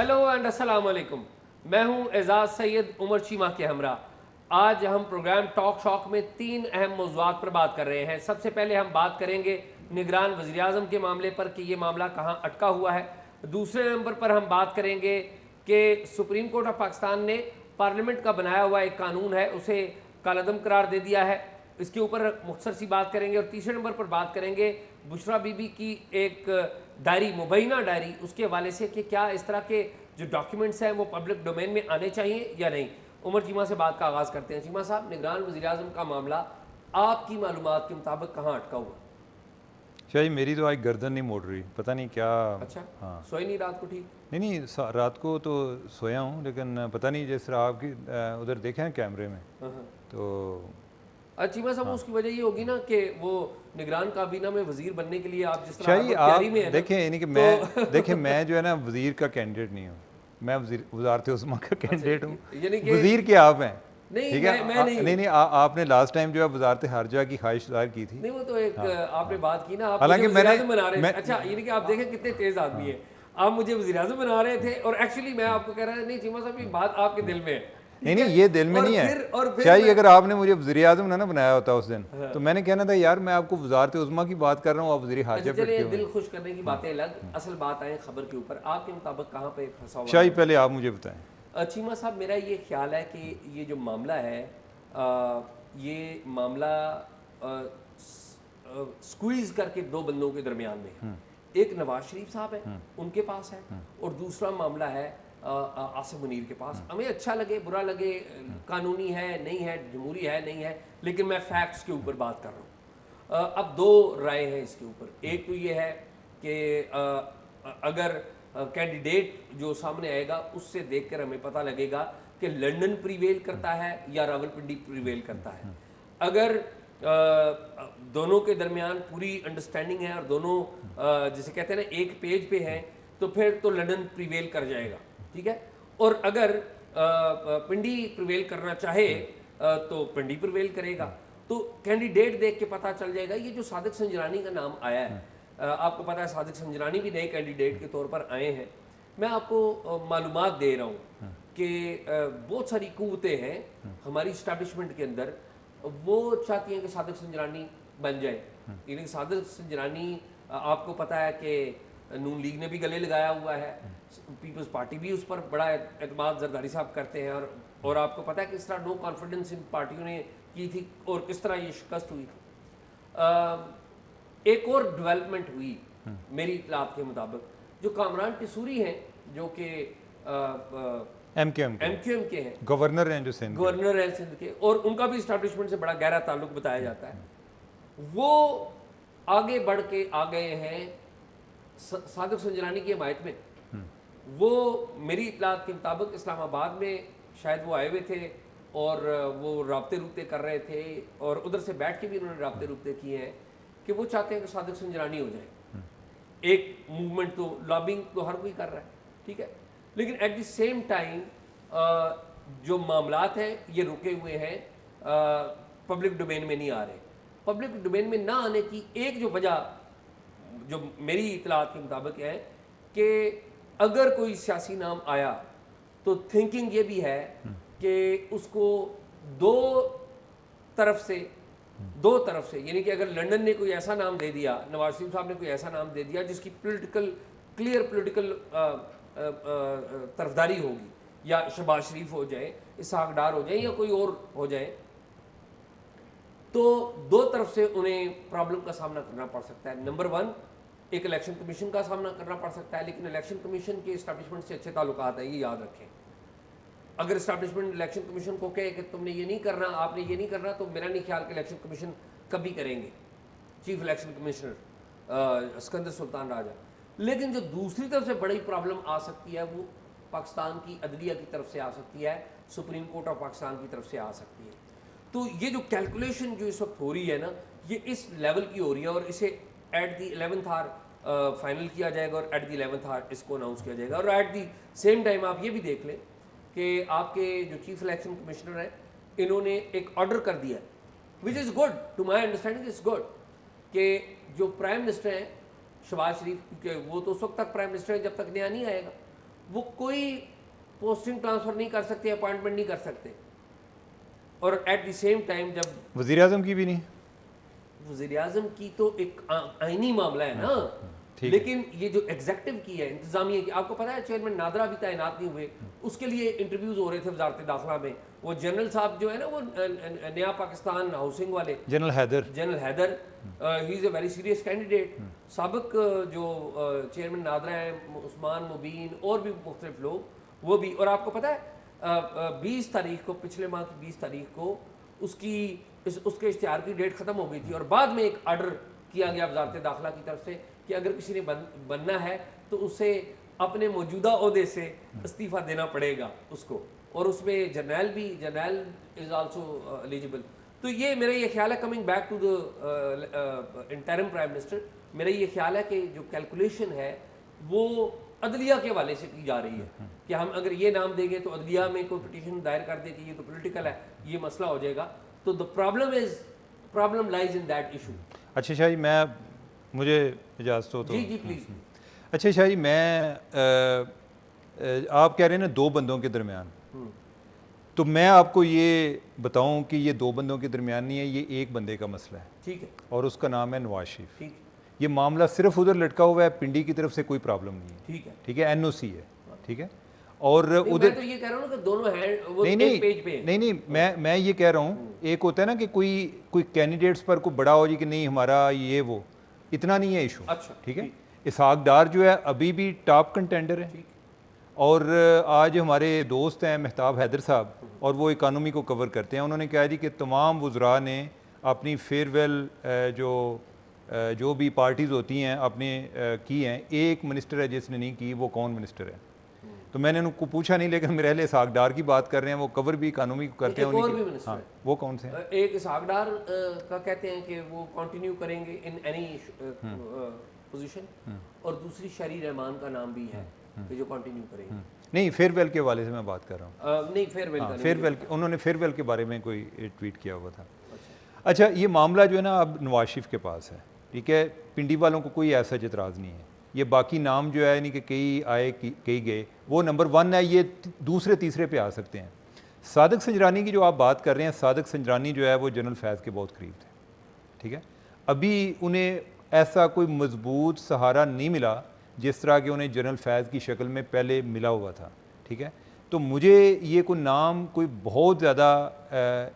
Hello and अस्सलाम वालेकुम। मैं हूं एजाज सैयद उमर चीमा के हमरा। आज हम प्रोग्राम टॉक शॉक में 3 अहम मौज़ूआत पर बात कर रहे हैं। सबसे पहले हम बात करेंगे निगरान वज़ीर आज़म के मामले पर कि ये मामला कहां अटका हुआ है। दूसरे नंबर पर हम बात करेंगे कि सुप्रीम कोर्ट ऑफ पाकिस्तान ने पार्लियामेंट का बनाया हुआ एक कानून है उसे कालअदम करार दे दिया है, इसके ऊपर मुख्तसर सी बात करेंगे। और तीसरे नंबर पर बात करेंगे बुशरा बीबी की एक डायरी, मुबैना डायरी, उसके हवाले से कि क्या इस तरह के जो डॉक्यूमेंट्स हैं वो पब्लिक डोमेन में आने चाहिए या नहीं। उमर चीमा से बात का आगाज़ करते हैं। चीमा साहब, निगरान वज़ीर आज़म का मामला आपकी मालूमात के मुताबिक कहाँ अटका हुआ? शायद मेरी तो आज गर्दन नहीं मोड़ रही, पता नहीं क्या। अच्छा, हाँ, सोई नहीं रात को? ठीक। नहीं रात को तो सोया हूँ, लेकिन पता नहीं जिस तरह आपकी उधर देखे हैं कैमरे में तो चीमा साहब, उसकी वजह ये होगी ना कि वो निगरान काबीना में वजीर बनने के लिए आप जिस तरह शायद तैयारी में आप है देखें, यानी कि मैं देखें, मैं जो है ना वज़ीर का कैंडिडेट नहीं हूँ, मैं वज़ारत उस्मा का कैंडिडेट हूँ। यानी कि वज़ीर क्या आप हैं? नहीं, ठीक है, मैं नहीं नहीं, आपने लास्ट टाइम जो है वज़ारत हारजा की ख्वाहिश ज़ाहिर की थी। नहीं, वो तो एक आपने बात की ना, आप हालांकि मुझे वज़ीर-ए-आज़म बना रहे थे। अच्छा, यानी कि आप देखें कितने तेज आदमी है, आप मुझे वज़ीर-ए-आज़म बना रहे थे और एक्चुअली मैं आपको कह रहा था नहीं चीमा साहब, ये बात आपके दिल में है। नहीं, ये दिल में नहीं है। शायद अगर आपने मुझे वज़ीर आज़म ना बनाया होता उस दिन, तो मैंने कहना था यार मैं आपको वज़ारत उज़्मा की बात कर रहा हूँ, आप वज़ीर हाजा पे चलिए, दिल खुश करने की बातें अलग, असल बात आए खबर के ऊपर। आपके मुताबिक कहाँ पे फंसा हुआ? शायद पहले आप मुझे बताएं। चीमा साहब, मेरा ये ख्याल है कि ये जो मामला है, ये मामला स्क्वीज करके दो बंदों के दरमियान में है। एक नवाज शरीफ साहब है, उनके पास है, और दूसरा मामला है आसिम मुनीर के पास। हमें अच्छा लगे बुरा लगे, कानूनी है नहीं है, जमहूरी है नहीं है, लेकिन मैं फैक्ट्स के ऊपर बात कर रहा हूँ। अब दो राय हैं इसके ऊपर। एक तो ये है कि अगर कैंडिडेट जो सामने आएगा उससे देखकर हमें पता लगेगा कि लंदन प्रिवेल करता है या रावलपिंडी प्रिवेल करता है। अगर दोनों के दरमियान पूरी अंडरस्टैंडिंग है और दोनों जिसे कहते हैं ना एक पेज पे हैं, तो फिर तो लंदन प्रिवेल कर जाएगा, ठीक है। और अगर पिंडी प्रिवेल करना चाहे तो पिंडी प्रिवेल करेगा। तो कैंडिडेट देख के पता चल जाएगा। ये जो सादिक संजरानी का नाम आया है, आपको पता है सादिक संजरानी भी नए कैंडिडेट के तौर पर आए हैं। मैं आपको मालूमात दे रहा हूँ कि बहुत सारी कुव्वतें हैं हमारी इस्टेब्लिशमेंट के अंदर, वो चाहती हैं कि सादिक संजरानी बन जाए। यानी सादिक संजरानी, आपको पता है कि नून लीग ने भी गले लगाया हुआ है, पीपल्स पार्टी भी उस पर बड़ा एतमाद जरदारी साहब करते हैं, और आपको पता है किस तरह नो कॉन्फिडेंस इन पार्टियों ने की थी और किस तरह ये शिकस्त हुई थी। एक और डेवलपमेंट हुई मेरी इतलात के मुताबिक, जो कामरान टिसूरी हैं जो कि एमक्यूएम के हैं, गवर्नर हैं जो सिंध गवर्नर हैं सिंध के, और उनका भी इस्टेब्लिशमेंट से बड़ा गहरा ताल्लुक बताया जाता है। वो आगे बढ़ के आ गए हैं सादिक संजरानी की हिमायत में। वो मेरी इतलात के मुताबिक इस्लामाबाद में शायद वो आए हुए थे और वो राब्ते रुब्ते कर रहे थे, और उधर से बैठ के भी उन्होंने राब्ते रुब्ते किए हैं कि वो चाहते हैं कि सादिक संजरानी हो जाए। एक मूवमेंट तो लॉबिंग तो हर कोई कर रहा है, ठीक है, लेकिन एट द सेम टाइम जो मामलात हैं ये रुके हुए हैं, पब्लिक डोमेन में नहीं आ रहे। पब्लिक डोमेन में ना आने की एक जो वजह जो मेरी इतलात के मुताबिक है कि अगर कोई सियासी नाम आया तो थिंकिंग ये भी है कि उसको दो तरफ से, यानी कि अगर लंदन ने कोई ऐसा नाम दे दिया, नवाज शरीफ साहब ने कोई ऐसा नाम दे दिया जिसकी क्लियर पॉलिटिकल तरफदारी होगी, या शहबाज शरीफ हो जाए, इसहाक डार हो जाए, या कोई और हो जाए, तो दो तरफ से उन्हें प्रॉब्लम का सामना करना पड़ सकता है। नंबर 1, एक इलेक्शन कमीशन का सामना करना पड़ सकता है, लेकिन इलेक्शन कमीशन के इस्टेब्लिशमेंट से अच्छे ताल्लुकात हैं, ये याद रखें। अगर इस्टेब्लिशमेंट इलेक्शन कमीशन को कहे कि तुमने ये नहीं करना, आपने ये नहीं करना, तो मेरा नहीं ख्याल कि इलेक्शन कमीशन कभी करेंगे, chief election commissioner Sikandar Sultan Raja. लेकिन जो दूसरी तरफ से बड़ी प्रॉब्लम आ सकती है वो पाकिस्तान की अदलिया की तरफ से आ सकती है, सुप्रीम कोर्ट ऑफ पाकिस्तान की तरफ से आ सकती है। तो ये जो कैलकुलेशन जो इस वक्त हो रही है ना, ये इस लेवल की हो रही है, और इसे at the 11th our final किया जाएगा और एट द 11th आवर इसको अनाउंस किया जाएगा। और एट द सेम टाइम आप ये भी देख लें कि आपके जो चीफ इलेक्शन कमिश्नर हैं, इन्होंने एक ऑर्डर कर दिया, which is good, to my understanding is good, कि जो प्राइम मिनिस्टर हैं शहबाज शरीफ, क्योंकि वो तो उस वक्त तक प्राइम मिनिस्टर है जब तक नया नहीं आएगा, वो कोई पोस्टिंग ट्रांसफ़र नहीं कर सकते, अपॉइंटमेंट नहीं कर सकते। और एट द सेम टाइम जब वज़ीर आज़म की भी नहीं, वज़ीर आज़म की तो एक आईनी मामला है ना, लेकिन ये जो एग्जेक्टिव की है, इंतजामिया की, आपको पता है चेयरमैन नादरा अभी तैनात नहीं हुए, उसके लिए इंटरव्यूज़ हो रहे थे वजारत दाखिला में। वो जनरल साहब जो है ना, वो नया पाकिस्तान हाउसिंग वाले general Haider, he is a very serious candidate. साबिक जो चेयरमैन नादरा है, उस्मान मुबीन और भी मुख्तलिफ लोग, वो भी। और आपको पता है 20 तारीख को, पिछले माह की 20 तारीख को उसके इश्तिहार की डेट ख़त्म हो गई थी, और बाद में एक आर्डर किया गया वजारत दाखिला की तरफ से कि अगर किसी ने बनना है तो उसे अपने मौजूदा ओहदे से इस्तीफ़ा देना पड़ेगा उसको, और उसमें जर्नैल इज़ आल्सो एलिजिबल। तो ये मेरा ये ख्याल है, coming back to the interim prime minister, मेरा ये ख्याल है कि जो कैलकुलेशन है वो अदलिया के हवाले से की जा रही है कि हम अगर ये नाम देंगे तो अदलिया में कोई पिटीशन दायर कर दे कि ये तो पॉलिटिकल है, ये मसला हो जाएगा। तो the problem lies in that issue. अच्छा शाह जी, मुझे इजाज़त हो तो जी प्लीज़। अच्छा शाह जी, आप कह रहे हैं ना 2 बंदों के दरमियान, तो मैं आपको ये बताऊं कि ये 2 बंदों के दरमियान नहीं है, ये एक बंदे का मसला है। ठीक है। और उसका नाम है नवाज शरीफ। ठीक। ये मामला सिर्फ उधर लटका हुआ है, पिंडी की तरफ से कोई प्रॉब्लम नहीं है। ठीक है। ठीक है, NOC है। ठीक है। और उधर तो ये कह रहा हूँ ना कि दोनों हैंड वो एक पेज पे है। नहीं, मैं ये कह रहा हूँ, एक होता है ना कि कोई कैंडिडेट्स पर कोई बड़ा हो जी कि नहीं हमारा ये वो, इतना नहीं है इशू। अच्छा। ठीक है। इसहाक डार जो है अभी भी टॉप कंटेंडर है। और आज हमारे दोस्त हैं महताब हैदर साहब, और वो इकानमी को कवर करते हैं, उन्होंने कहा जी कि तमाम वज़रा ने अपनी फेयरवेल जो भी पार्टीज़ होती हैं अपने की हैं, एक मिनिस्टर है जिसने नहीं की, वो कौन मिनिस्टर है? तो मैंने उनको पूछा नहीं, लेकिन मेरे लिए इसहाक डार की बात कर रहे हैं, वो कवर भी इकानमी को करते हैं। हाँ, वो कौन से हैं? एक इसहाक डार का कहते हैं कि वो कंटिन्यू करेंगे इन एनी पोजीशन, और दूसरी शरी रहमान का नाम भी है कि जो कंटिन्यू करेंगे। नहीं, फेयरवेल के वाले से मैं बात कर रहा हूँ। नहीं, फेयरवेल उन्होंने फेयरवेल के बारे में कोई ट्वीट किया हुआ था। अच्छा, ये मामला जो है ना अब नवाज शरीफ के पास है। ठीक है, पिंडी वालों को कोई ऐसा इतराज़ नहीं है। ये बाकी नाम जो है नहीं कि कई आए कई गए, वो नंबर 1 है, ये दूसरे तीसरे पे आ सकते हैं। सादिक संजरानी की जो आप बात कर रहे हैं, सादिक संजरानी जो है वो जनरल फैज़ के बहुत करीब थे। ठीक है, अभी उन्हें ऐसा कोई मजबूत सहारा नहीं मिला जिस तरह के उन्हें जनरल फैज़ की शक्ल में पहले मिला हुआ था। ठीक है, तो मुझे ये कोई नाम कोई बहुत ज़्यादा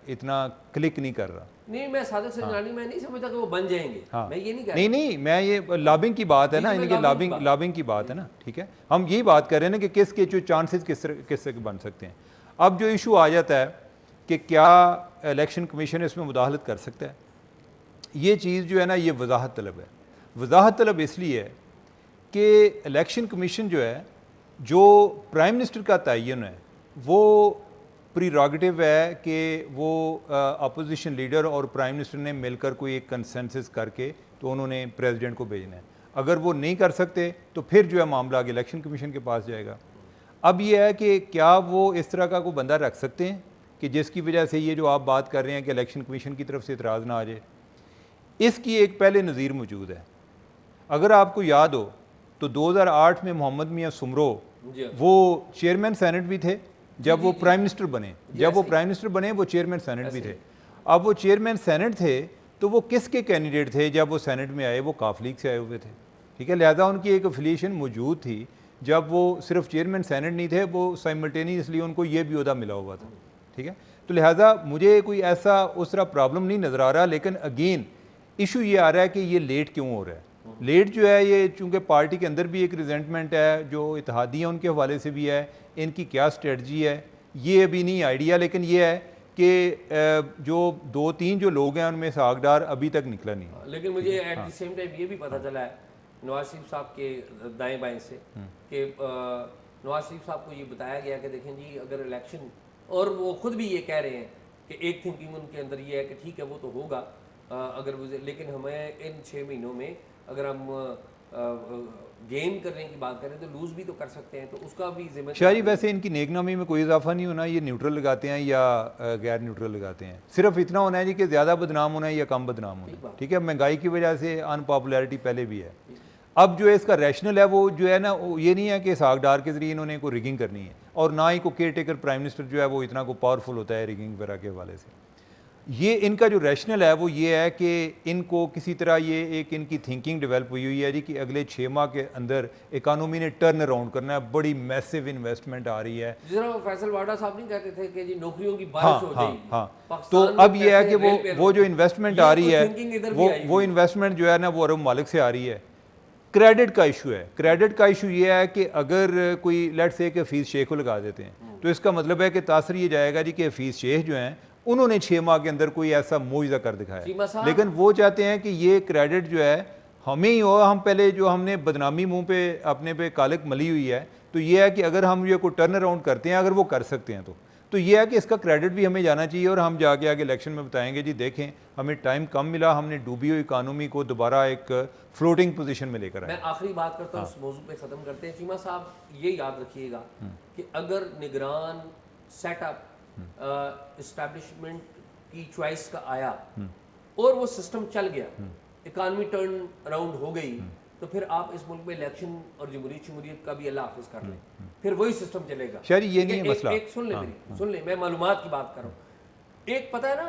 इतना क्लिक नहीं कर रहा। नहीं, मैं सादिक संजरानी मैं नहीं समझता कि वो बन जाएंगे। हाँ, मैं ये नहीं कह रहा। नहीं, मैं ये लॉबिंग की बात है ना, इनकी लॉबिंग की बात है ना। ठीक है, हम यही बात कर रहे हैं ना कि किसके जो चांसेस किससे बन सकते हैं। अब जो इशू आ जाता है कि क्या इलेक्शन कमीशन इसमें मुदाखलत कर सकता है, ये चीज़ जो है ना ये वजाहत तलब है। वजाहत तलब इसलिए है कि इलेक्शन कमीशन जो है, जो प्राइम मिनिस्टर का तयन है, वो प्रीरोगेटिव है कि वो अपोजिशन लीडर और प्राइम मिनिस्टर ने मिलकर कोई एक कंसेंसस करके तो उन्होंने प्रेसिडेंट को भेजना है। अगर वो नहीं कर सकते तो फिर जो है मामला आगे इलेक्शन कमीशन के पास जाएगा। अब ये है कि क्या वो इस तरह का कोई बंदा रख सकते हैं कि जिसकी वजह से ये जो आप बात कर रहे हैं कि इलेक्शन कमीशन की तरफ से इतराज़ ना आ जाए। इसकी एक पहले नज़ीर मौजूद है। अगर आपको याद हो तो 2008 में मोहम्मद मियाँ सुमरो वो चेयरमैन सेनेट भी थे जब वो प्राइम मिनिस्टर बने। जब वो प्राइम मिनिस्टर बने वो चेयरमैन सेनेट भी थे। अब वो चेयरमैन सेनेट थे तो वो किसके कैंडिडेट थे जब वो सेनेट में आए? वो काफ लीग से आए हुए थे। ठीक है, लिहाजा उनकी एक एफिलिएशन मौजूद थी। जब वो सिर्फ चेयरमैन सेनेट नहीं थे, वो साइमल्टेनियसली उनको ये भी ओहदा मिला हुआ था। ठीक है, तो लिहाजा मुझे कोई ऐसा उस तरह प्रॉब्लम नहीं नज़र आ रहा। लेकिन अगेन इशू ये आ रहा है कि ये लेट क्यों हो रहा है। लेट जो है ये चूँकि पार्टी के अंदर भी एक रिजेंटमेंट है, जो इत्तेहादी हैं उनके हवाले से भी है, इनकी क्या स्ट्रेटजी है ये अभी नहीं आइडिया। लेकिन ये है कि जो 2-3 जो लोग हैं उनमें इसहाक डार अभी तक निकला नहीं। लेकिन मुझे एट द सेम टाइम ये भी पता चला है नवाज शरीफ साहब के दाएं बाएं से कि नवाज शरीफ साहब को ये बताया गया कि देखें जी अगर इलेक्शन, और वो खुद भी ये कह रहे हैं कि एक थिंकिंग उनके अंदर ये है कि ठीक है वो तो होगा अगर वो, लेकिन हमें इन 6 महीनों में अगर हम गेन करने की बात करें तो लूज भी तो कर सकते हैं, तो उसका भी जिम्मेदार। शाह जी वैसे इनकी नेकनामी में कोई इजाफा नहीं होना, ये न्यूट्रल लगाते हैं या गैर न्यूट्रल लगाते हैं। सिर्फ इतना होना है जी कि ज़्यादा बदनाम होना है या कम बदनाम होना है। ठीक है, महंगाई की वजह से अनपॉपुलैरिटी पहले भी है। अब जो है इसका रैशनल है वो जो है ना, ये नहीं है कि साग डार के ज़रिए इन्होंने को रिगिंग करनी है, और ना ही को केयर टेकर प्राइम मिनिस्टर जो है वो इतना को पावरफुल होता है रिगिंग वगैरह के हवाले से। ये इनका जो रैशनल है वो ये है कि इनको किसी तरह ये एक इनकी थिंकिंग डेवलप हुई है जी कि अगले 6 माह के अंदर इकानमी ने टर्न अराउंड करना है, बड़ी मैसिव इन्वेस्टमेंट आ रही है। जिस तरह फैसल वाडा साहब नहीं कहते थे कि जी नौकरियों की बारिश हो जाएगी। हाँ, तो अब ये है कि वो जो इन्वेस्टमेंट आ रही है वो इन्वेस्टमेंट जो है ना वो अरब मालिक से आ रही है। क्रेडिट का इशू है, क्रेडिट का इशू ये है कि अगर कोई लेट से कि हफीज़ शेख को लगा देते हैं तो इसका मतलब है कि तासर ये जाएगा जी कि हफीज़ शेख जो हैं उन्होंने 6 माह के अंदर कोई ऐसा मुआवजा कर दिखाया, लेकिन वो चाहते हैं कि ये क्रेडिट जो है हमें ही हो। हम पहले जो हमने बदनामी मुंह पे अपने पे कालिक मली हुई है, तो ये है कि अगर हम ये को टर्न अराउंड करते हैं, अगर वो कर सकते हैं तो ये है कि इसका क्रेडिट भी हमें जाना चाहिए, और हम जाके आगे इलेक्शन में बताएंगे जी देखें हमें टाइम कम मिला, हमने डूबी हुई इकानमी को दोबारा एक फ्लोटिंग पोजीशन में लेकर आए। मैं आखिरी बात करता हूँ, इस मौजू पे ख़त्म करते हैं। चीमा साहब ये याद रखिएगा कि अगर निगरान सेटअप इस्टेब्लिशमेंट की चॉइस का आया और वो सिस्टम चल गया, इकानमी टर्न अराउंड हो गई, तो फिर आप इस मुल्क में इलेक्शन और जमहूरियत का भी अल्लाह हाफिज कर लें, फिर वही सिस्टम चलेगा। शायद ये नहीं है मसला। एक सुन ले मेरी, सुन ले, मैं मालूमात की बात कर रहा हूँ। एक पता है ना,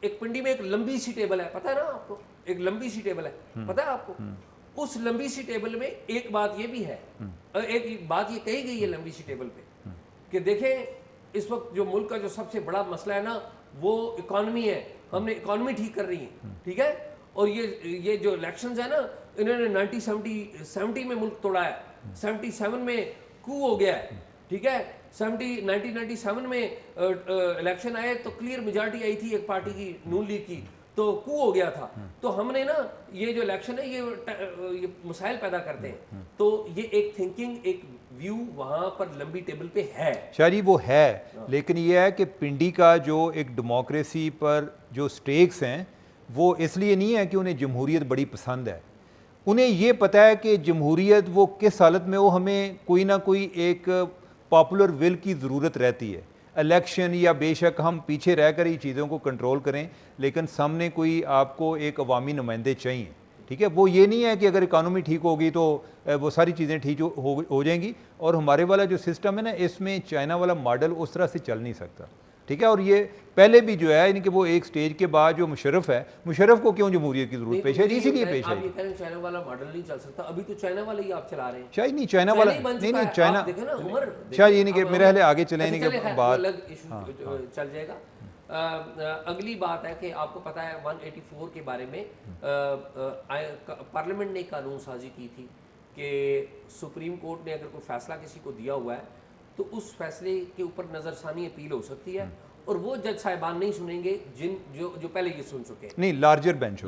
एक पिंडी में एक लंबी सी टेबल है, पता है ना आपको, एक लंबी सी टेबल है, पता है आपको। उस लंबी सी टेबल में एक बात ये भी है, एक बात ये कही गई है लंबी सी टेबल पे कि देखें इस वक्त जो मुल्क का जो सबसे बड़ा मसला है ना वो इकॉनमी है, हमने इकॉनमी ठीक कर रही है, ठीक है। और ये जो इलेक्शंस है ना, इन्होंने 1970 में मुल्क तोड़ा है, 77 में कू हो गया है, ठीक है। 1997 में इलेक्शन आए तो क्लियर मेजॉरिटी आई थी एक पार्टी की, नून लीग की, तो कू हो गया था। तो हमने ना ये जो इलेक्शन है ये मसाइल पैदा करते हैं, तो ये एक थिंकिंग, एक व्यू वहाँ पर लंबी टेबल पे है। शायरी वो है, लेकिन ये है कि पिंडी का जो एक डेमोक्रेसी पर जो स्टेक्स हैं वो इसलिए नहीं है कि उन्हें जमहूरियत बड़ी पसंद है, उन्हें ये पता है कि जमहूरियत वो किस हालत में हो, हमें कोई ना कोई एक पॉपुलर विल की ज़रूरत रहती है। इलेक्शन या बेशक हम पीछे रहकर ही चीज़ों को कंट्रोल करें, लेकिन सामने कोई आपको एक अवामी नुमाइंदे चाहिए, ठीक है। वो ये नहीं है कि अगर इकानमी ठीक होगी तो वो सारी चीज़ें ठीक हो जाएंगी। और हमारे वाला जो सिस्टम है ना, इसमें चाइना वाला मॉडल उस तरह से चल नहीं सकता, ठीक है। और ये पहले भी जो है इनके वो एक स्टेज के बाद जो मुशर्रफ है, मुशर्रफ को क्यों जमहूरियत की जरूरत पेश है, इसीलिए पेश है। चाइना वाला मॉडल नहीं चल सकता, अभी तो चाइना वाला ही आप चला रहे हैं। शायद नहीं चाइना वाला, नहीं चाइना, शायद ये नहीं कि मेरे ख्याल आगे चले बात चल जाएगा। अगली बात है कि आपको पता है 184 के बारे में पार्लियामेंट ने कानून साजी की थी कि सुप्रीम कोर्ट ने अगर कोई फैसला किसी को दिया हुआ है तो उस फैसले के ऊपर नजरसानी अपील हो सकती है, और वो जज साहिबान नहीं सुनेंगे जो पहले ये सुन चुके हैं। नहीं, लार्जर बेंच,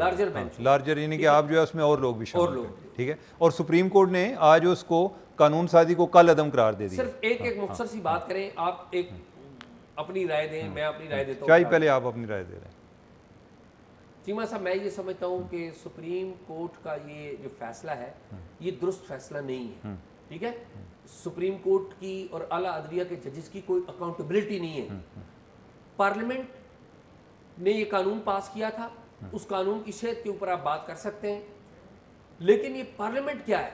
लार्जर यानी कि आप जो है उसमें और लोग भी शामिल हैं, ठीक है। और सुप्रीम कोर्ट ने आज उसको कानून साजी को कल अदम करार दे दिया। सिर्फ एक मुख्तसर सी बात करें, आप एक अपनी राय दें, मैं अपनी राय देता हूँ। चाहिए पहले आप अपनी राय दे रहे हैं। चीमा साहब, मैं ये समझता हूँ कि सुप्रीम कोर्ट का ये जो फैसला है ये दुरुस्त फैसला नहीं है, ठीक है। सुप्रीम कोर्ट की और आला अदलिया के जजेस की कोई अकाउंटेबिलिटी नहीं है। पार्लियामेंट ने ये कानून पास किया था, उस कानून की सेहत के ऊपर आप बात कर सकते हैं, लेकिन ये पार्लियामेंट क्या है?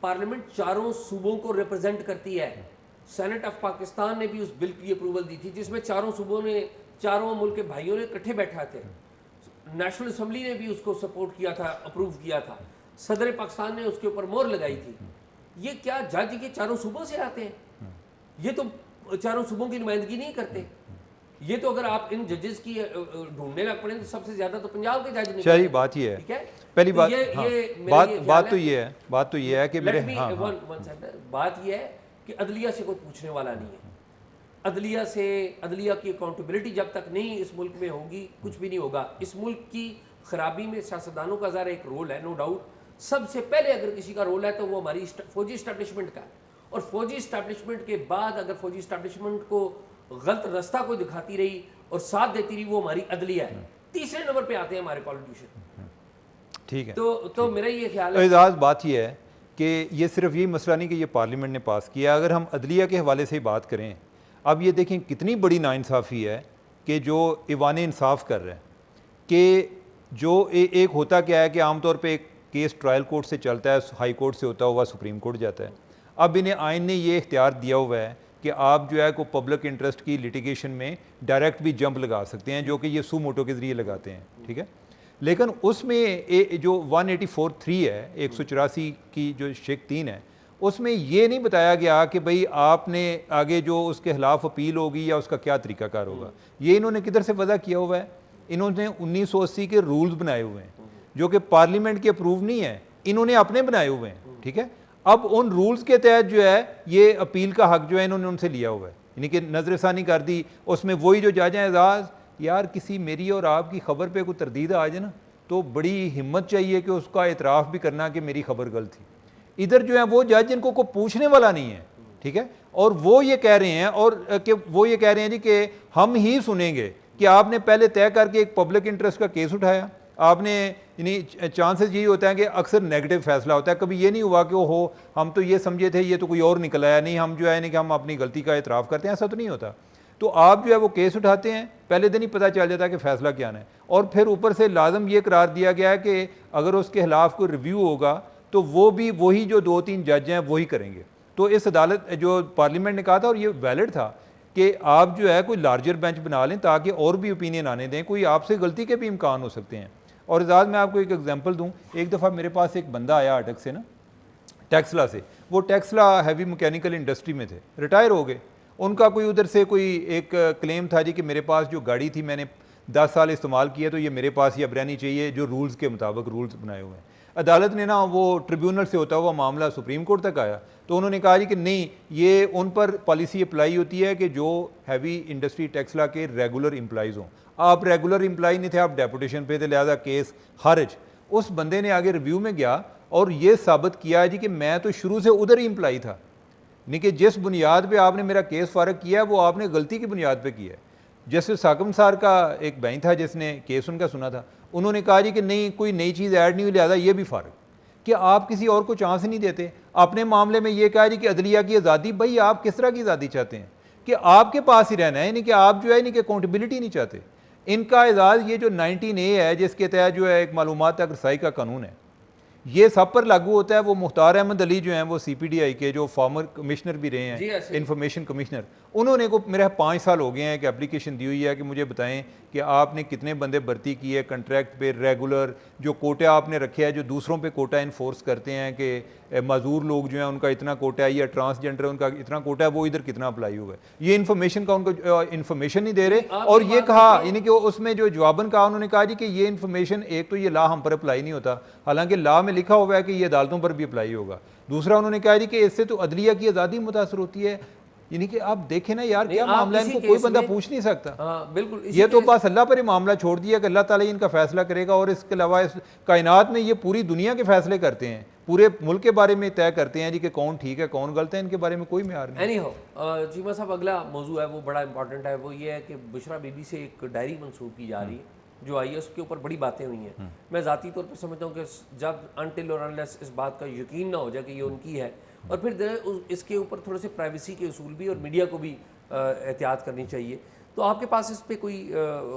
पार्लियामेंट चारों सूबों को रिप्रेजेंट करती है। सेनेट ऑफ पाकिस्तान ने भी उस बिल की अप्रूवल दी थी जिसमें चारों सूबों ने, चारों मुल्क के भाइयों ने इकट्ठे बैठा थे। नेशनल असम्बली ने भी उसको सपोर्ट किया था, अप्रूव किया था। सदर पाकिस्तान ने उसके ऊपर मोहर लगाई थी। ये क्या जज के चारों सूबों से आते हैं? ये तो चारों सूबों की नुमाइंदगी नहीं करते। ये तो अगर आप इन जजेस की ढूंढने लग पड़े तो सबसे ज्यादा तो पंजाब के जज। चलिए बात ये है, ठीक है, पहली बात बात तो ये है कि बात ये है कि अदलिया से कोई पूछने वाला नहीं है। अदलिया की अकाउंटेबिलिटी जब तक नहीं इस मुल्क में होगी, कुछ भी नहीं होगा। इस मुल्क की खराबी में सियासतदानों का ज़रा एक रोल है, नो डाउट। सबसे पहले अगर किसी का रोल है तो वो हमारी फौजी इस्टेब्लिशमेंट का है, और फौजी इस्टेब्लिशमेंट के बाद अगर फौजी इस्टेब्लिशमेंट को गलत रास्ता कोई दिखाती रही और साथ देती रही, वो हमारी अदलिया है। तीसरे नंबर पे आते हैं हमारे पॉलिटिशियन, ठीक है। तो मेरा ये ख्याल है, एजाज बात ये है कि ये सिर्फ ये मसला नहीं कि ये पार्लियामेंट ने पास किया। अगर हम अदलिया के हवाले से बात करें, अब ये देखें कितनी बड़ी नाइंसाफ़ी है कि जो ईवान इंसाफ कर रहे हैं कि जो एक होता क्या है कि आमतौर पे केस ट्रायल कोर्ट से चलता है, हाई कोर्ट से होता हुआ सुप्रीम कोर्ट जाता है। अब इन्हें आइन ने ये इख्तियार दिया हुआ है कि आप जो है को पब्लिक इंटरेस्ट की लिटिगेशन में डायरेक्ट भी जंप लगा सकते हैं, जो कि ये सू मोटो के ज़रिए लगाते हैं, ठीक है। लेकिन उसमें जो 184(3) है, 184 की जो शेख 3 है, उसमें ये नहीं बताया गया कि भाई आपने आगे जो उसके खिलाफ अपील होगी या उसका क्या तरीकाकार होगा। ये इन्होंने किधर से वजह किया हुआ है? इन्होंने 1980 के रूल्स बनाए हुए हैं जो कि पार्लियामेंट के अप्रूव नहीं है, इन्होंने अपने बनाए हुए हैं, ठीक है। अब उन रूल्स के तहत जो है ये अपील का हक जो है इन्होंने उनसे लिया हुआ है, यानी कि नजरसानी कर दी। उसमें वही जो जज हैं, एजाज यार किसी मेरी और आपकी खबर पे कोई तरदीद आ जाए ना तो बड़ी हिम्मत चाहिए कि उसका एतराफ़ भी करना कि मेरी खबर गलत थी। इधर जो है वो जज इनको को पूछने वाला नहीं है, ठीक है। और वो ये कह रहे हैं जी कि हम ही सुनेंगे कि आपने पहले तय करके एक पब्लिक इंटरेस्ट का केस उठाया, आपने यानी चांसेस यही होता है कि अक्सर नेगेटिव फैसला होता है। कभी ये नहीं हुआ कि ओहो हम तो ये समझे थे ये तो कोई और निकल आया, नहीं हम जो है नहीं कि हम अपनी गलती का एतराफ़ करते हैं, ऐसा तो नहीं होता। तो आप जो है वो केस उठाते हैं, पहले दिन ही पता चल जाता है कि फ़ैसला क्या है, और फिर ऊपर से लाजम ये करार दिया गया है कि अगर उसके खिलाफ कोई रिव्यू होगा तो वो भी वही जो 2-3 जज हैं वही करेंगे। तो इस अदालत जो पार्लियामेंट ने कहा था और ये वैलिड था कि आप जो है कोई लार्जर बेंच बना लें ताकि और भी ओपिनियन आने दें, कोई आपसे गलती के भी इम्कान हो सकते हैं। और इजाज़ मैं आपको एक एग्जांपल दूं, एक दफ़ा मेरे पास एक बंदा आया अटक से ना, टेक्सला से। वो टेक्सला हैवी मैकेनिकल इंडस्ट्री में थे, रिटायर हो गए। उनका कोई उधर से कोई एक क्लेम था जी कि मेरे पास जो गाड़ी थी मैंने 10 साल इस्तेमाल किया तो ये मेरे पास ही अब रहनी चाहिए, जो रूल्स के मुताबिक रूल्स बनाए हुए हैं। अदालत ने ना वो ट्रिब्यूनल से होता हुआ मामला सुप्रीम कोर्ट तक आया तो उन्होंने कहा जी कि नहीं, ये उन पर पॉलिसी अप्लाई होती है कि जो हैवी इंडस्ट्री टेक्सला के रेगुलर एम्प्लॉइज़ हों। आप रेगुलर एम्प्लॉई नहीं थे, आप डेपुटेशन पे थे, लिहाजा केस खारिज। उस बंदे ने आगे रिव्यू में गया और ये साबित किया जी कि मैं तो शुरू से उधर ही एम्प्लॉई था, नहीं कि जिस बुनियाद पे आपने मेरा केस फारग किया है वो आपने गलती की बुनियाद पे किया है। जैसे साकम सार का एक बैंक था जिसने केस उनका सुना था, उन्होंने कहा जी कि नहीं कोई नई चीज़ ऐड नहीं हुई, लिहाजा ये भी फारग। कि आप किसी और को चांस नहीं देते। अपने मामले में ये कहा जी कि अदलिया की आज़ादी, भाई आप किस तरह की आज़ादी चाहते हैं कि आपके पास ही रहना है, यानी कि आप जो है नहीं कि अकाउंटेबिलिटी नहीं चाहते। इनका एजाज़ ये जो 19A है जिसके तहत जो है एक मालूमात तक रसाई का कानून है, ये सब पर लागू होता है। वो मुख्तार अहमद अली जो हैं वो CPDI के जो फॉर्मर कमिश्नर भी रहे हैं, इंफॉर्मेशन कमिश्नर, उन्होंने को मेरे 5 साल हो गए हैं कि एप्लीकेशन दी हुई है कि मुझे बताएं कि आपने कितने बंदे भर्ती किए कॉन्ट्रैक्ट पे, रेगुलर, जो कोटा आपने रखे है, जो दूसरों पे कोटा इन्फोर्स करते हैं कि माजूर लोग जो हैं उनका इतना कोटा है या ट्रांसजेंडर उनका इतना कोटा है, वो इधर कितना अप्लाई हुआ है, ये इन्फॉर्मेशन का उनको इन्फॉर्मेशन नहीं दे रहे। और ये कहा यानी कि उसमें जो जवाबन कहा उन्होंने कहा जी कि ये इन्फॉर्मेशन, एक तो ये लॉ हम पर अप्लाई नहीं होता, हालांकि लॉ में लिखा हुआ है कि ये अदालतों पर भी अप्लाई होगा। दूसरा उन्होंने कहा जी कि इससे तो अदलिया की आज़ादी मुतासर होती है। यानी कि आप देखें ना यार, क्या मामला इनको कोई बंदा पूछ नहीं सकता। बिल्कुल, ये तो बस अल्लाह पर ही मामला छोड़ दिया कि अल्लाह ताला इनका फैसला करेगा। और इसके अलावा इस कायनात में ये पूरी दुनिया के फैसले करते हैं, पूरे मुल्क के बारे में तय करते हैं जी कि कौन ठीक है कौन गलत है, इनके बारे में कोई म्यार नहीं। एनीहाउ चीमा साहब, अगला मौजू है वो बड़ा इंपॉर्टेंट है, वो ये है कि बुशरा बीबी से एक डायरी मंसूब की जा रही है जो आई है, उसके ऊपर बड़ी बातें हुई हैं। मैं ज़ाती तौर पर समझता हूँ कि जब अनटिल और अनलेस इस बात का यकीन ना हो जाए कि ये उनकी है, और फिर इसके ऊपर थोड़े से प्राइवेसी के उसूल भी और मीडिया को भी एहतियात करनी चाहिए। तो आपके पास इस पे कोई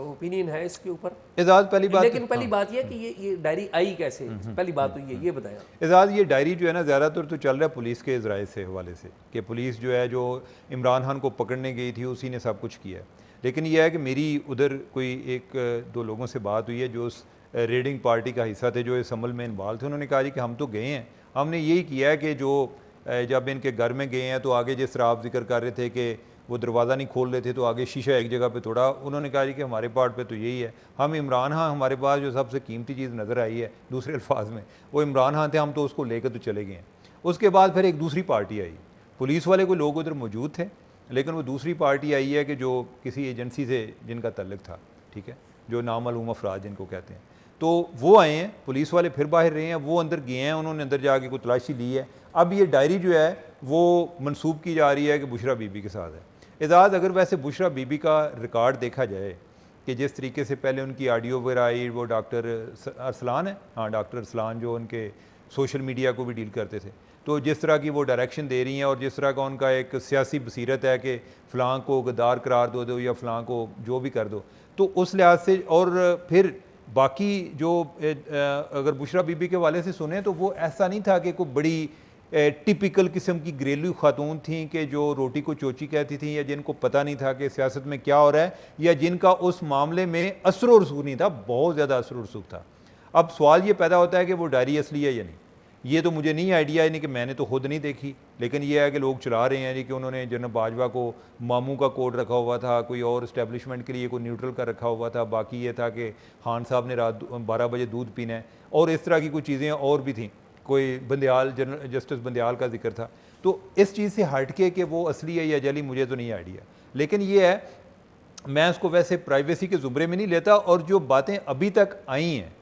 ओपिनियन है इसके ऊपर? एजाज पहली बात, लेकिन पहली बात यह कि ये डायरी आई कैसे, पहली बात तो ये बताएं। एजाज ये डायरी जो है ना ज़्यादातर तो चल रहा है पुलिस के ज़राए से हवाले से कि पुलिस जो है जो इमरान खान को पकड़ने गई थी उसी ने सब कुछ किया है। लेकिन यह है कि मेरी उधर कोई 1-2 लोगों से बात हुई है जो उस रेडिंग पार्टी का हिस्सा थे, जो इस अमल में इन्वॉल्व थे। उन्होंने कहा जी कि हम तो गए हैं, हमने यही किया है कि जो जब इनके घर में गए हैं तो आगे जिस तरह आप जिक्र कर रहे थे कि वो दरवाज़ा नहीं खोल रहे थे तो आगे शीशा एक जगह पे तोड़ा। उन्होंने कहा जी कि हमारे पार्ट पे तो यही है, हम इमरान खान, हमारे पास जो सबसे कीमती चीज़ नज़र आई है दूसरे अल्फाज में वो इमरान खान थे, हम तो उसको लेकर तो चले गए हैं। उसके बाद फिर एक दूसरी पार्टी आई, पुलिस वाले कोई लोग उधर मौजूद थे, लेकिन वो दूसरी पार्टी आई है कि जो किसी एजेंसी से जिनका तल्लुक़ था, ठीक है, जो नामालूम अफराद जिनको कहते हैं, तो वो आए हैं, पुलिस वाले फिर बाहर रहे हैं, वो अंदर गए हैं, उन्होंने अंदर जाके कोई तलाशी ली है। अब ये डायरी जो है वो मंसूब की जा रही है कि बुशरा बीबी के साथ है। एजाज़ अगर वैसे बुशरा बीबी का रिकॉर्ड देखा जाए कि जिस तरीके से पहले उनकी ऑडियो वगैरह आई, वो डॉक्टर अरसलान है, हाँ डॉक्टर अरसलान जो उनके सोशल मीडिया को भी डील करते थे, तो जिस तरह की वो डायरेक्शन दे रही हैं और जिस तरह का उनका एक सियासी बसीरत है कि फ़लाँ को गद्दार करार दो या फ़लाँ को जो भी कर दो, तो उस लिहाज से। और फिर बाकी जो अगर बुशरा बीबी के वाले से सुने तो वो ऐसा नहीं था कि कोई बड़ी टिपिकल किस्म की घरेलू खातून थी कि जो रोटी को चोची कहती थी, या जिनको पता नहीं था कि सियासत में क्या हो रहा है, या जिनका उस मामले में असर व रसूख नहीं था, बहुत ज़्यादा असर व रसूख था। अब सवाल ये पैदा होता है कि वो डायरी असली है या नहीं। ये तो मुझे नहीं आइडिया है, नहीं कि मैंने तो खुद नहीं देखी, लेकिन ये है कि लोग चला रहे हैं जी कि उन्होंने जनरल बाजवा को मामू का कोड रखा हुआ था, कोई और इस्टेब्लिशमेंट के लिए कोई न्यूट्रल का रखा हुआ था, बाकी ये था कि खान साहब ने रात 12 बजे दूध पीना है, और इस तरह की कुछ चीज़ें और भी थीं। कोई बंदयाल, जनरल जस्टिस बंदयाल का जिक्र था। तो इस चीज़ से हट के कि वो असली है या जली, मुझे तो नहीं आइडिया। लेकिन ये है, मैं उसको वैसे प्राइवेसी के ज़ुमरे में नहीं लेता, और जो बातें अभी तक आई हैं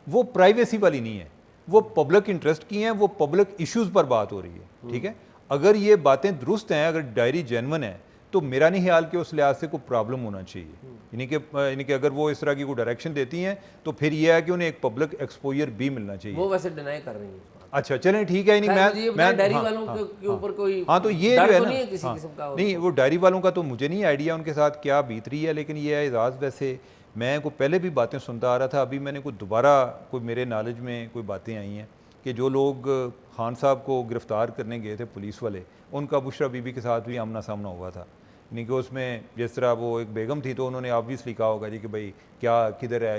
वो प्राइवेसी वाली नहीं है, वो पब्लिक इंटरेस्ट की हैं, वो पब्लिक इश्यूज़ पर बात हो रही है। ठीक है, अगर ये बातें दुरुस्त हैं, अगर डायरी जेन्युइन है, तो मेरा नहीं ख्याल कि उस लिहाज से कोई प्रॉब्लम होना चाहिए। यानी कि अगर वो इस तरह की कोई डायरेक्शन देती हैं तो फिर यह है कि उन्हें एक पब्लिक एक्सपोजर भी मिलना चाहिए। वो वैसे डिनाई कर रही है। अच्छा चलें ठीक है। मैं डायरी वालों के ऊपर कोई हाँ, तो ये जो है ना, नहीं है किसी किस्म का। नहीं, वो डायरी वालों का तो मुझे नहीं आइडिया उनके साथ क्या बीत रही है, लेकिन ये है एजाज़, वैसे मैं को पहले भी बातें सुनता आ रहा था, अभी मैंने कोई दोबारा कोई मेरे नॉलेज में कोई बातें आई हैं कि जो लोग खान साहब को गिरफ़्तार करने गए थे पुलिस वाले, उनका बुशरा बीबी के साथ भी आमना सामना हुआ था। यानी कि उसमें जिस तरह वो एक बेगम थी तो उन्होंने ऑब्वियसली कहा होगा जी कि भाई क्या किधर है,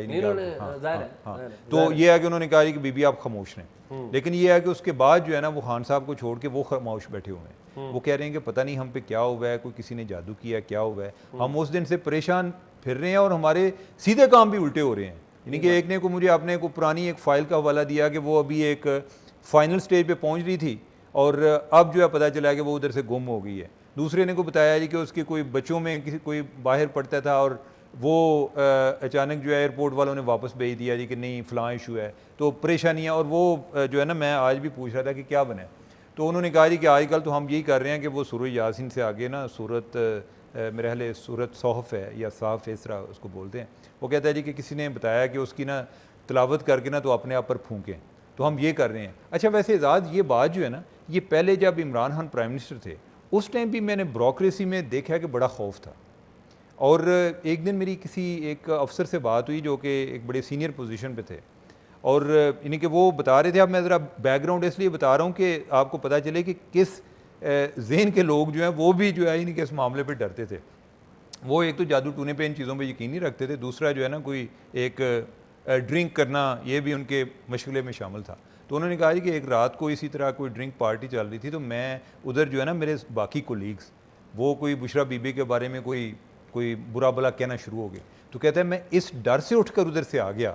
तो ये है कि उन्होंने कहा जी कि बीबी आप खामोश रहें। लेकिन ये है कि उसके बाद जो है ना, वो खान साहब को छोड़ के वो खामोश बैठे हुए हैं। वो कह रहे हैं कि पता नहीं हम पे क्या हुआ है, कोई किसी ने जादू किया, क्या हुआ है, हम उस दिन से परेशान फिर रहे हैं और हमारे सीधे काम भी उल्टे हो रहे हैं। यानी कि एक ने को मुझे आपने को पुरानी एक फ़ाइल का हवाला दिया कि वो अभी एक फाइनल स्टेज पे पहुंच रही थी और अब जो है पता चला कि वो उधर से गुम हो गई है। दूसरे ने को बताया जी कि उसके कोई बच्चों में किसी कोई बाहर पढ़ता था और वो अचानक जो है एयरपोर्ट वालों ने वापस भेज दिया जी कि नहीं फ़लाँ इशू है, तो परेशानी है। और वो जो है ना, मैं आज भी पूछ रहा था कि क्या बने, तो उन्होंने कहा जी कि आजकल तो हम यही कर रहे हैं कि वो सूरह यासीन से आगे ना सूरत मेरे ख्याल सूरत सौफ है या साफ इस तरह उसको बोलते हैं, वो कहता है जी कि किसी ने बताया कि उसकी ना तिलावत करके ना तो अपने आप पर फूंकें, तो हम ये कर रहे हैं। अच्छा वैसे एजाज़, ये बात जो है ना, ये पहले जब इमरान खान प्राइम मिनिस्टर थे उस टाइम भी मैंने ब्यूरोक्रेसी में देखा कि बड़ा खौफ था। और एक दिन मेरी किसी एक अफसर से बात हुई जो कि एक बड़े सीनियर पोजीशन पे थे, और यानी कि वो बता रहे थे, अब मैं ज़रा बैकग्राउंड इसलिए बता रहा हूँ कि आपको पता चले कि किस ज़हन के लोग जो हैं वो भी जो है यानी कि इस मामले पे डरते थे। वो एक तो जादू टूने पे इन चीज़ों पे यकीन नहीं रखते थे, दूसरा जो है ना कोई एक ड्रिंक करना ये भी उनके मशगले में शामिल था। तो उन्होंने कहा कि एक रात को इसी तरह कोई ड्रिंक पार्टी चल रही थी, तो मैं उधर जो है ना, मेरे बाकी कोलीग्स वो कोई बुशरा बीबी के बारे में कोई बुरा भला कहना शुरू हो गए। तो कहता है मैं इस डर से उठकर उधर से आ गया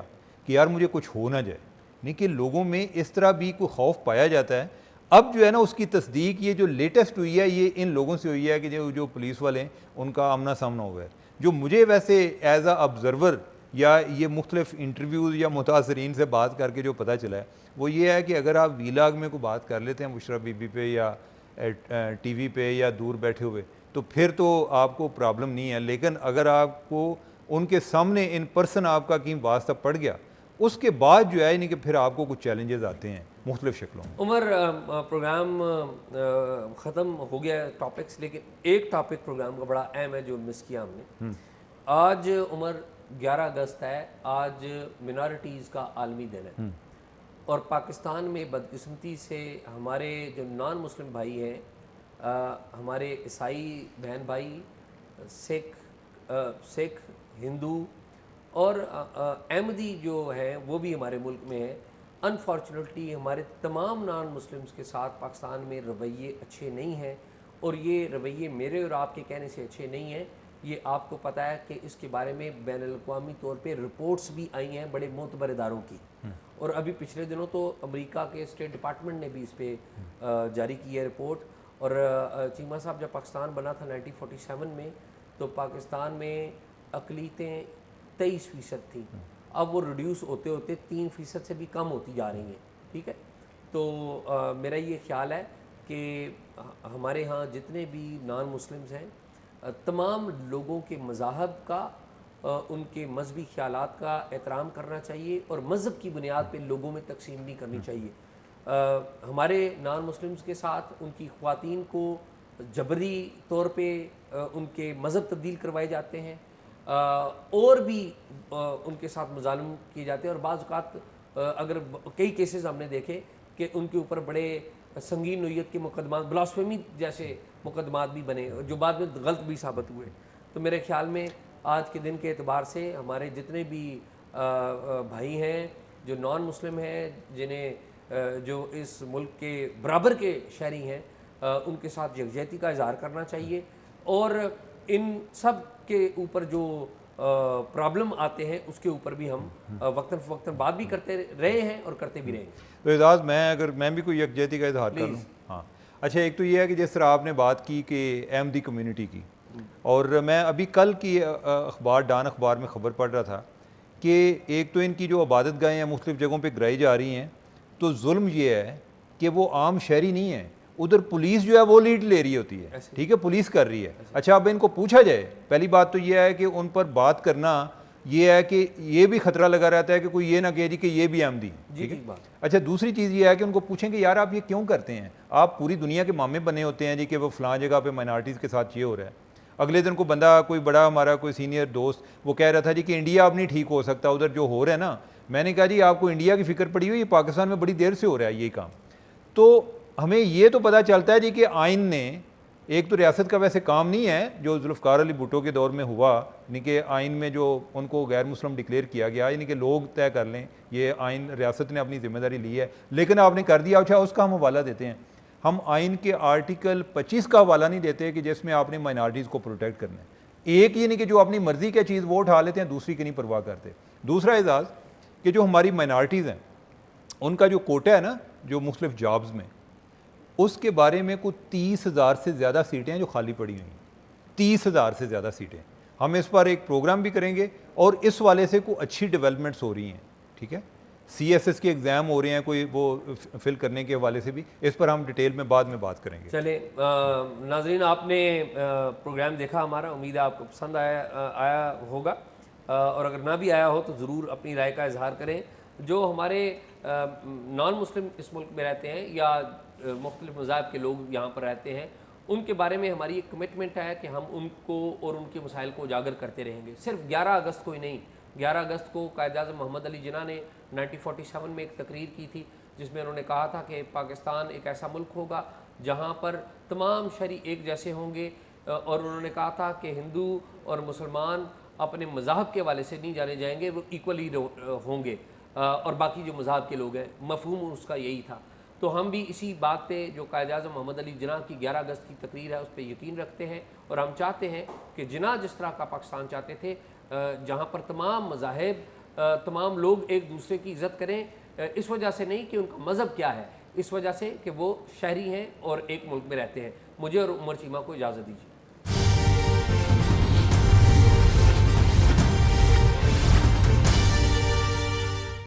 कि यार मुझे कुछ हो ना जाए। नहीं कि लोगों में इस तरह भी कोई खौफ पाया जाता है। अब जो है ना, उसकी तस्दीक ये जो लेटेस्ट हुई है ये इन लोगों से हुई है कि जो पुलिस वाले हैं उनका आमना सामना हुआ है। जो मुझे वैसे एज आ ऑब्जर्वर या ये मुख्तलिफ इंटरव्यूज़ या मुतासरीन से बात करके जो पता चला है वो ये है कि अगर आप वीलाग में कोई बात कर लेते हैं बुशरा बीबी पे या टीवी पे या दूर बैठे हुए, तो फिर तो आपको प्रॉब्लम नहीं है। लेकिन अगर आपको उनके सामने इन पर्सन आपका कहीं वास्ता पड़ गया, उसके बाद जो है यानी कि फिर आपको कुछ चैलेंजेस आते हैं मुख्तलिफ शक्लों में। उमर, प्रोग्राम ख़त्म हो गया टॉपिक्स, लेकिन एक टॉपिक प्रोग्राम का बड़ा अहम है जो मिस किया हमने। आज उमर 11 अगस्त है, आज मिनॉरिटीज़ का आलमी दिन है, और पाकिस्तान में बदकिस्मती से हमारे जो नॉन मुस्लिम भाई हैं, हमारे ईसाई बहन भाई, सिख, हिंदू और अहमदी जो है वो भी हमारे मुल्क में है। अनफॉर्चुनेटली हमारे तमाम नॉन मुस्लिम्स के साथ पाकिस्तान में रवैये अच्छे नहीं हैं, और ये रवैये मेरे और आपके कहने से अच्छे नहीं हैं। ये आपको पता है कि इसके बारे में बैनुल-अक़वामी तौर पे रिपोर्ट्स भी आई हैं बड़े मोतबर इदारों की, और अभी पिछले दिनों तो अमेरिका के स्टेट डिपार्टमेंट ने भी इस पर जारी की है रिपोर्ट। और चीमा साहब जब पाकिस्तान बना था 1947 में, तो पाकिस्तान में अक़लीतें 23% थी, अब वो रिड्यूस होते होते 3% से भी कम होती जा रही हैं। ठीक है, तो मेरा ये ख्याल है कि हमारे यहाँ जितने भी नॉन मुस्लिम्स हैं, तमाम लोगों के मज़ाहब का, उनके मजहबी ख्यालात का एहतराम करना चाहिए, और मज़हब की बुनियाद पे लोगों में तकसीम नहीं करनी चाहिए। हमारे नॉन मुस्लिम्स के साथ उनकी ख़वातीन को जबरी तौर पे उनके मज़हब तब्दील करवाए जाते हैं। और भी उनके साथ मुजालिम किए जाते हैं। और बाज़ औक़ात अगर कई केसेस हमने देखे कि उनके ऊपर बड़े संगीन नोयत के मुकदमा, ब्लास्फेमी जैसे मुकदमात भी बने जो बाद में गलत भी साबित हुए। तो मेरे ख्याल में आज के दिन के एतबार से हमारे जितने भी भाई हैं जो नॉन मुस्लिम हैं, जिन्हें जो इस मुल्क के बराबर के शहरी हैं, उनके साथ यकजहती का इजहार करना चाहिए। और इन सब के ऊपर जो प्रॉब्लम आते हैं उसके ऊपर भी हम वक्तन फ़वक्तन बात भी करते रहे हैं और करते भी रहेंगे। तो एजाज़, मैं भी कोई यकजहती का इजहार कर लूँ? हाँ, अच्छा, एक तो ये है कि जिस तरह आपने बात की कि अहमदी कम्युनिटी की, और मैं अभी कल की अखबार डान अखबार में ख़बर पढ़ रहा था कि एक तो इनकी जो इबादत गाहें हैं मुख्तलिफ़ जगहों पे गिराई जा रही हैं, तो जुल्म ये है कि वो आम शहरी नहीं है, उधर पुलिस जो है वो लीड ले रही होती है, ठीक है, पुलिस कर रही है। अच्छा, अब इनको पूछा जाए, पहली बात तो ये है कि उन पर बात करना ये है कि ये भी खतरा लगा रहता है कि कोई ये ना कहे जी कि ये भी अहमदी, ठीक है। अच्छा, दूसरी चीज़ ये है कि उनको पूछें कि यार आप ये क्यों करते हैं, आप पूरी दुनिया के मामे बने होते हैं जी कि वो फ़लाँ जगह पे माइनॉरिटीज़ के साथ ये हो रहा है। अगले दिन को बंदा, कोई बड़ा हमारा कोई सीनियर दोस्त, वो कह रहा था जी कि इंडिया अब नहीं ठीक हो सकता, उधर जो हो रहा है ना। मैंने कहा जी आपको इंडिया की फ़िक्र पड़ी हुई, ये पाकिस्तान में बड़ी देर से हो रहा है ये काम। तो हमें ये तो पता चलता है जी कि आइन ने, एक तो रियासत का वैसे काम नहीं है जो जुल्फ़िकार अली भुट्टो के दौर में हुआ, यानी कि आइन में जो उनको गैर मुस्लिम डिक्लेयर किया गया, यानी कि लोग तय कर लें, ये आइन रियासत ने अपनी जिम्मेदारी ली है, लेकिन आपने कर दिया। अच्छा, उसका हम हवाला देते हैं, हम आइन के आर्टिकल 25 का हवाला नहीं देते कि जिसमें आपने माइनॉरिटीज़ को प्रोटेक्ट करना है। एक ये नहीं कि जो अपनी मर्ज़ी की चीज़ वो उठा लेते हैं, दूसरी की नहीं परवाह करते। दूसरा एजाज़ कि जो हमारी माइनॉरिटीज़ हैं उनका जो कोटा है ना, जो मुख्तलिफ जॉब्स में, उसके बारे में कुछ 30,000 से ज़्यादा सीटें हैं जो खाली पड़ी हुई हैं, 30,000 से ज़्यादा सीटें। हम इस पर एक प्रोग्राम भी करेंगे और इस वाले से कोई अच्छी डेवलपमेंट्स हो रही हैं, ठीक है। CSS के एग्ज़ाम हो रहे हैं कोई, वो फिल करने के हवाले से भी, इस पर हम डिटेल में बाद में बात करेंगे। चले नाज़रीन, आपने प्रोग्राम देखा हमारा, उम्मीद है आपको पसंद आया होगा, और अगर ना भी आया हो तो ज़रूर अपनी राय का इजहार करें। जो हमारे नॉन मुस्लिम इस मुल्क में रहते हैं या मुख्तलिफ मज़ाहब के लोग यहाँ पर रहते हैं, उनके बारे में हमारी एक कमिटमेंट है कि हम उनको और उनके मसाइल को उजागर करते रहेंगे। सिर्फ 11 अगस्त को ही नहीं, 11 अगस्त को कायद-ए-आज़म मोहम्मद अली जिन्ना ने 1947 में एक तकरीर की थी जिसमें उन्होंने कहा था कि पाकिस्तान एक ऐसा मुल्क होगा जहाँ पर तमाम शहरी एक जैसे होंगे, और उन्होंने कहा था कि हिंदू और मुसलमान अपने मज़हब के हवाले से नहीं जाने जाएंगे, वो इक्वली होंगे, और बाकी जो मज़हब के लोग हैं, मफहूम उसका यही था। तो हम भी इसी बात पे, जो कायद-ए-आज़म मोहम्मद अली जिन्ना की 11 अगस्त की तकरीर है, उस पर यकीन रखते हैं, और हम चाहते हैं कि जिन्ना जिस तरह का पाकिस्तान चाहते थे, जहाँ पर तमाम मज़ाहिब, तमाम लोग एक दूसरे की इज़्ज़त करें, इस वजह से नहीं कि उनका मज़हब क्या है, इस वजह से कि वो शहरी हैं और एक मुल्क में रहते हैं। मुझे और उमर चीमा को इजाज़त दीजिए।